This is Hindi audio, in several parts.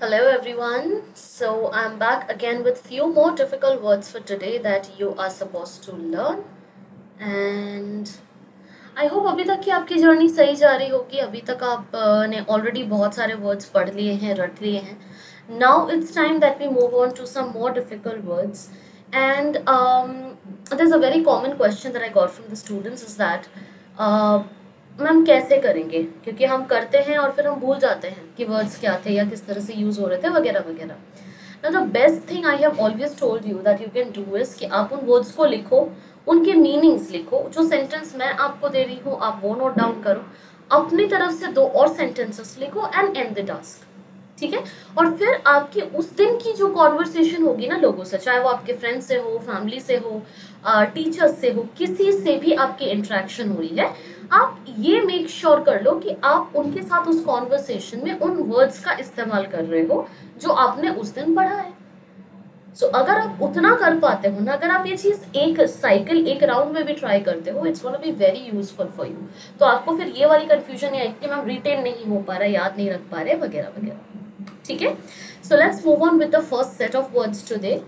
Hello everyone. So I'm back again with few more difficult words for today that you are supposed to learn and I hope अभी तक की आपकी जर्नी सही जा रही होगी. अभी तक आपने ऑलरेडी बहुत सारे वर्ड्स पढ़ लिए हैं, रट लिए हैं. Now it's time that we move on to some more difficult words and there is a very common question that I got from the students is that ma'am कैसे करेंगे, क्योंकि हम करते हैं और फिर हम भूल जाते हैं कि वर्ड्स क्या थे या किस तरह से यूज हो रहे थे वगैरह वगैरह. Now the best thing I have always told you that you can do is कि आप उन वर्ड्स को लिखो, उनके मीनिंग्स लिखो. जो सेंटेंस मैं आपको दे रही हूँ आप वो नोट डाउन करो, अपनी तरफ से 2 और सेंटेंसेस लिखो एंड एंड द टास्क. ठीक है. और फिर आपकी उस दिन की जो कॉन्वर्सेशन होगी ना लोगों से, चाहे वो आपके फ्रेंड से हो, फैमिली से हो, टीचर्स से हो, किसी से भी आपकी इंटरेक्शन हो रही है, आप ये मेक श्योर कर लो कि आप उनके साथ उस कॉन्वर्सेशन में उन वर्ड्स का इस्तेमाल कर रहे हो जो आपने उस दिन पढ़ा है. सो अगर आप उतना कर पाते हो ना, अगर आप ये चीज एक साइकिल एक राउंड में भी ट्राई करते हो, it's gonna be very useful for you. तो आपको फिर ये वाली कंफ्यूजन नहीं आएगी कि मैम रिटेन नहीं हो पा रहा, याद नहीं रख पा रहे वगैरह वगैरह. ठीक है. So let's move on with the first set of words today.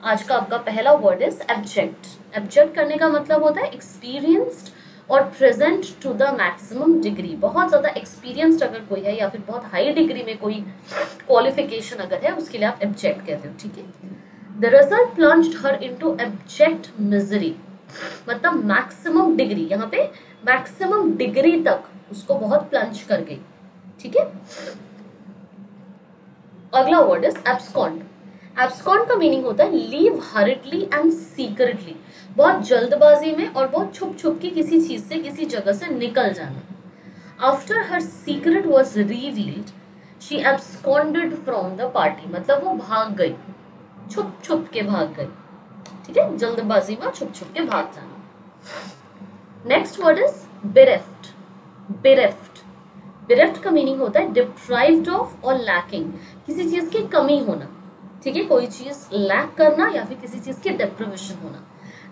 आज का आपका पहला वर्ड इज एब्जेक्ट. एब्जेक्ट करने का मतलब होता है एक्सपीरियंस्ड और present to the maximum degree. बहुत ज्यादा एक्सपीरियंस्ड अगर कोई है या फिर बहुत हाई डिग्री में कोई क्वालिफिकेशन अगर है, उसके लिए आप एब्जेक्ट कहते हो. ठीक है. The result plunged her into abject misery. मतलब मैक्सिमम डिग्री, यहाँ पे मैक्सिमम डिग्री तक उसको बहुत प्लंज कर गई. ठीक है. अगला वर्ड इज एब्सकॉन्ड. एब्सकॉन्ड का मीनिंग होता है लीव हरिडली एंड सीक्रेटली. बहुत जल्दबाजी में और बहुत छुप छुप के किसी चीज से, किसी जगह से निकल जाना. After her secret was revealed she absconded from the party. मतलब वो भाग गई, छुप छुप के भाग गई. ठीक है. जल्दबाजी में छुप छुप के भाग जाना. Next word is bereft. Bereft. Bereft का मीनिंग होता है डिप्राइव्ड ऑफ और लैकिंग. किसी चीज की कमी होना. ठीक है. कोई चीज लैक करना या फिर किसी चीज की डिप्रिवेशन होना.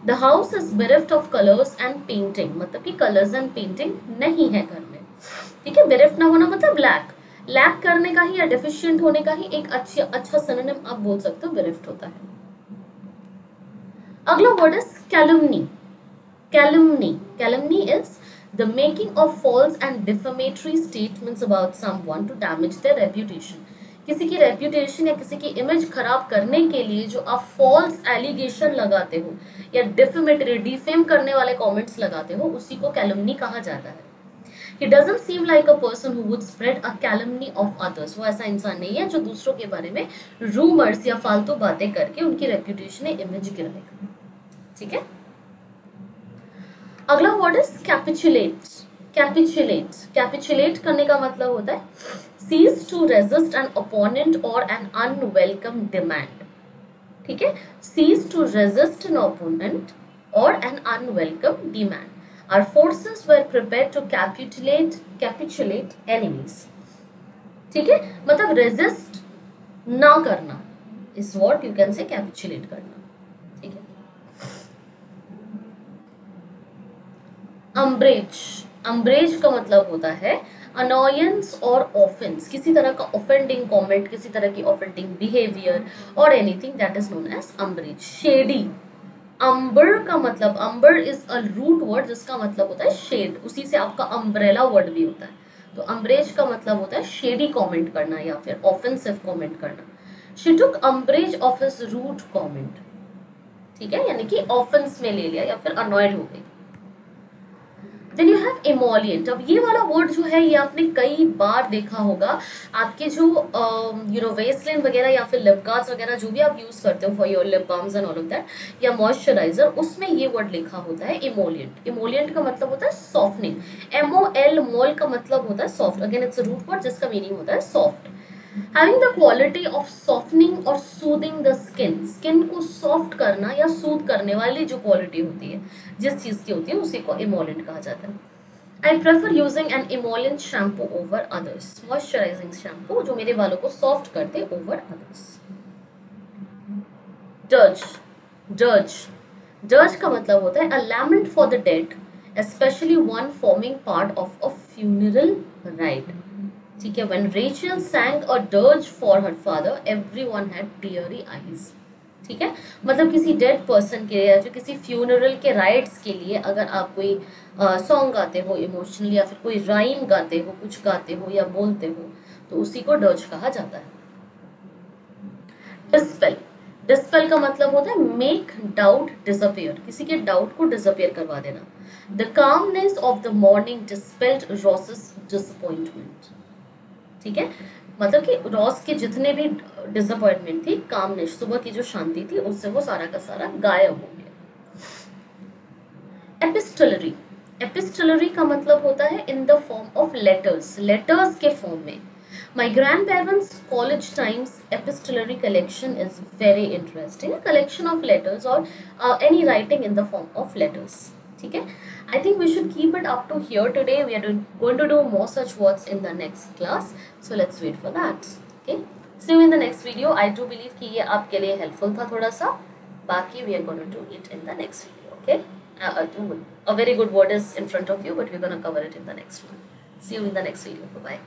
The house is bereft of colours and painting. मतलब कि कलर्स एंड पेंटिंग नहीं है घर में. ठीक है. बेरेफ्ट ना होना मतलब लैक. लैक करने का ही या डेफिशिएंट होने का ही एक अच्छा सिनोनिम आप बोल सकते हो बेरेफ्ट होता है. अगला word is calumny. Calumny. Calumny is the making of false and defamatory statements about someone to damage their reputation. किसी की रेप्यूटेशन या किसी की इमेज खराब करने के लिए जो आप फॉल्स एलिगेशन लगाते हो या डिफेमेटरी डिफेम करने वाले कमेंट्स लगाते हो, उसी को कैलुमनी कहा जाता है. He doesn't seem like a person who would spread a calumny of others. वो ऐसा इंसान नहीं है जो दूसरों के बारे में रूमर्स या फालतू बातें करके उनकी रेप्यूटेशन या इमेज गिराएगा. ठीक है. अगला word is capitulate. Capitulate. Capitulate करने का मतलब होता है cease to resist an opponent or an unwelcome demand. ठीक है. Cease to resist an opponent or an unwelcome demand. Our forces were prepared to capitulate enemies. ठीक है. मतलब रेजिस्ट ना करना is what you can say capitulate करना. ठीक है. अम्ब्रेज. अम्ब्रेज का मतलब होता है अनोयंस और ऑफेंस. किसी तरह का ऑफेंडिंग कमेंट, किसी तरह की offending behaviour or anything that is known as umbrage. Shady. Umbra का मतलब, umbra is a root word जिसका मतलब होता है शेड. उसी से आपका अम्ब्रेला वर्ड भी होता है. तो अम्ब्रेज का मतलब होता है शेडी कमेंट करना या फिर ऑफेंसिव कमेंट करना. She took umbrage of his rude comment. ठीक है. यानी कि ऑफेंस में ले लिया या फिर अनॉयड हो गई. Then you have emollient. अब ये वाला वर्ड जो है ये आपने कई बार देखा होगा. आपके जो वेसलिन वगैरह या फिर लिप गार्ड्स वगैरह जो भी आप यूज करते हो for your lip balms and all of that या मॉइस्चराइजर, उसमें ये वर्ड लिखा होता है इमोलिएंट. इमोलिएंट का मतलब होता है सॉफ्टनिंग. MOL मोल का मतलब होता है soft. Again it's a root word जिसका मीनिंग होता है soft. Having the quality of softening or soothing the skin. Skin को सॉफ्ट करना या सूद करने वाली जो क्वालिटी होती है, जिस चीज की होती है, उसी को इमोलेंट कहा जाता है. I prefer using an emollient shampoo over others. Moisturizing shampoo जो मेरे बालों को सॉफ्ट करते over others. Dirge. Dirge. Dirge का मतलब होता है a lament for the dead, especially one forming part of a funeral rite. ठीक है, when Rachel sang a dirge for her father, everyone had teary eyes. ठीक है, मतलब किसी डेड पर्सन के लिए या फिर किसी फ्यूनरल के राइट्स के लिए अगर आप कोई सॉन्ग गाते हो इमोशनली, या फिर कोई राइम गाते हो, कुछ गाते हो या बोलते हो, तो उसी को डर्ज कहा जाता है. डिस्पेल. डिस्पेल का मतलब होता है मेक डाउट डिसअपियर, किसी के डाउट को डिसअपियर करवा देना. The calmness of the morning dispelled Ross's disappointment. ठीक है, मतलब कि रॉस के जितने भी डिसअपॉइंटमेंट थी, कामनेस सुबह की जो शांति थी, उससे वो सारा का सारा गायब हो गया. एपिस्टलरी. एपिस्टलरी का मतलब होता है in the form of letters, letters के फॉर्म में. My grandparents' college times epistolary collection is very interesting. A collection of letters or any writing in the form of letters. ठीक है? I think we should keep it up to here today. We are going to do more such words in the next class. So let's wait for that. Okay? See you in the next video. I do believe कि ये आपके लिए helpful था थोड़ा सा. बाकी we are going to do it in the next video. Okay? A very good word is in front of you, but we're going to cover it in the next one. See you in the next video. Bye bye.